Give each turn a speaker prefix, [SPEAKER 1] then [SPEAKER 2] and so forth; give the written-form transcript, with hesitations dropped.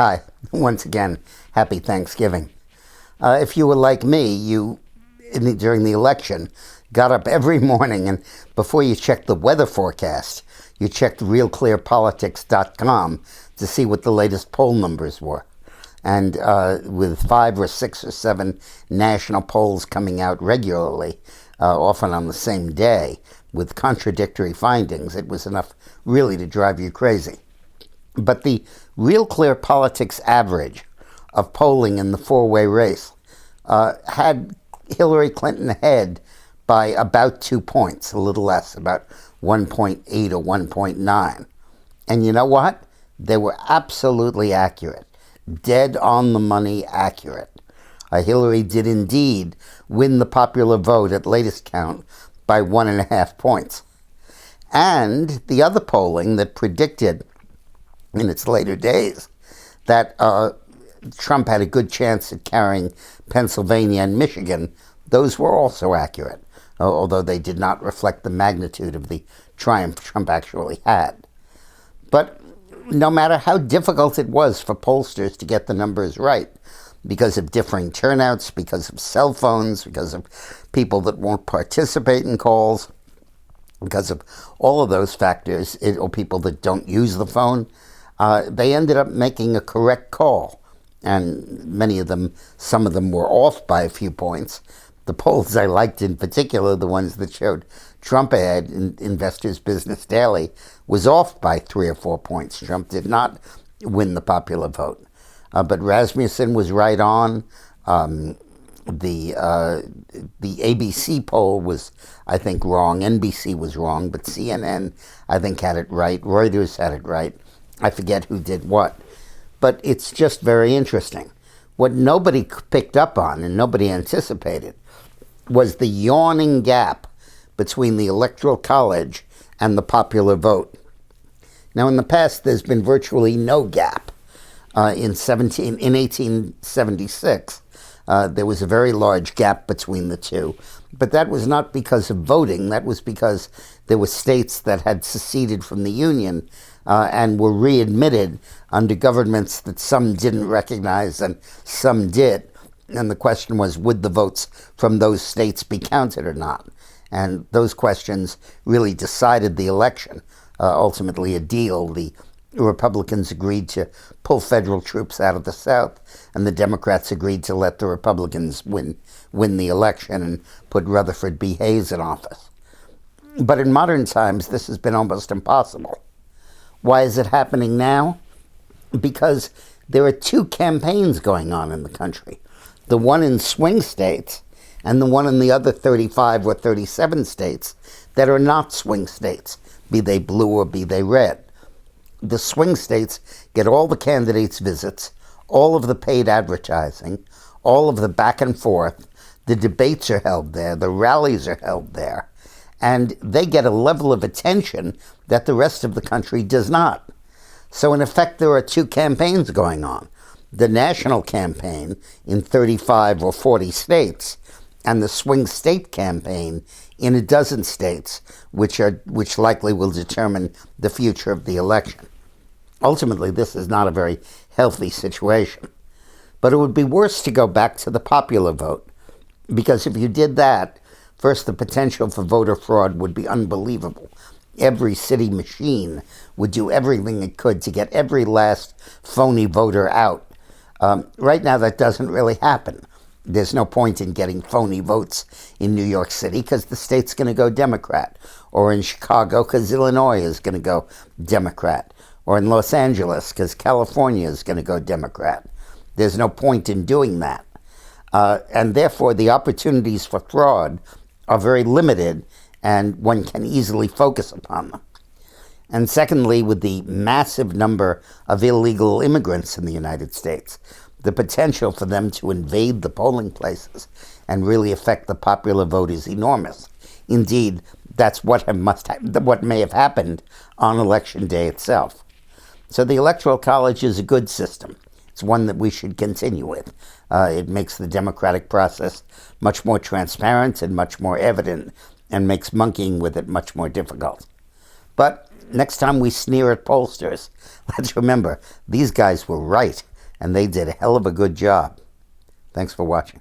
[SPEAKER 1] Hi, once again, happy Thanksgiving. If you were like me, during the election, got up every morning and before you checked the weather forecast, you checked realclearpolitics.com to see what the latest poll numbers were. And with 5 or 6 or 7 national polls coming out regularly, often on the same day, with contradictory findings, it was enough really to drive you crazy. But the Real Clear Politics average of polling in the four-way race had Hillary Clinton ahead by about 2 points, a little less, about 1.8 or 1.9. And you know what? They were absolutely accurate, dead on the money accurate. Hillary did indeed win the popular vote at latest count by 1.5 points. And the other polling that predicted in its later days that Trump had a good chance at carrying Pennsylvania and Michigan, those were also accurate, although they did not reflect the magnitude of the triumph Trump actually had. But no matter how difficult it was for pollsters to get the numbers right, because of differing turnouts, because of cell phones, because of people that won't participate in calls, because of all of those factors, or people that don't use the phone, they ended up making a correct call. And some of them were off by a few points. The polls I liked in particular, the ones that showed Trump ahead in Investors Business Daily, was off by 3 or 4 points. Trump did not win the popular vote. But Rasmussen was right on. The ABC poll was, I think, wrong. NBC was wrong, but CNN, I think, had it right. Reuters had it right. I forget who did what. But it's just very interesting. What nobody picked up on and nobody anticipated was the yawning gap between the Electoral College and the popular vote. Now, in the past, there's been virtually no gap. In 1876, there was a very large gap between the two. But that was not because of voting. That was because there were states that had seceded from the Union and were readmitted under governments that some didn't recognize and some did. And the question was, would the votes from those states be counted or not? And those questions really decided the election. Ultimately, a deal. The Republicans agreed to pull federal troops out of the South, and the Democrats agreed to let the Republicans win the election and put Rutherford B. Hayes in office. But in modern times, this has been almost impossible. Why is it happening now? Because there are 2 campaigns going on in the country. The one in swing states and the one in the other 35 or 37 states that are not swing states, be they blue or be they red. The swing states get all the candidates' visits, all of the paid advertising, all of the back and forth. The debates are held there, the rallies are held there, and they get a level of attention that the rest of the country does not. So in effect, there are 2 campaigns going on. The national campaign in 35 or 40 states, and the swing state campaign in a dozen states, which likely will determine the future of the election. Ultimately, this is not a very healthy situation. But it would be worse to go back to the popular vote, because if you did that, first, the potential for voter fraud would be unbelievable. Every city machine would do everything it could to get every last phony voter out. Right now, that doesn't really happen. There's no point in getting phony votes in New York City because the state's going to go Democrat, or in Chicago because Illinois is going to go Democrat, or in Los Angeles because California is going to go Democrat. There's no point in doing that. And therefore, the opportunities for fraud are very limited, and one can easily focus upon them. And secondly, with the massive number of illegal immigrants in the United States, the potential for them to invade the polling places and really affect the popular vote is enormous. Indeed, that's what may have happened on Election Day itself. So the Electoral College is a good system. It's one that we should continue with. It makes the democratic process much more transparent and much more evident, and makes monkeying with it much more difficult. But next time we sneer at pollsters, let's remember, these guys were right. and they did a hell of a good job. Thanks for watching.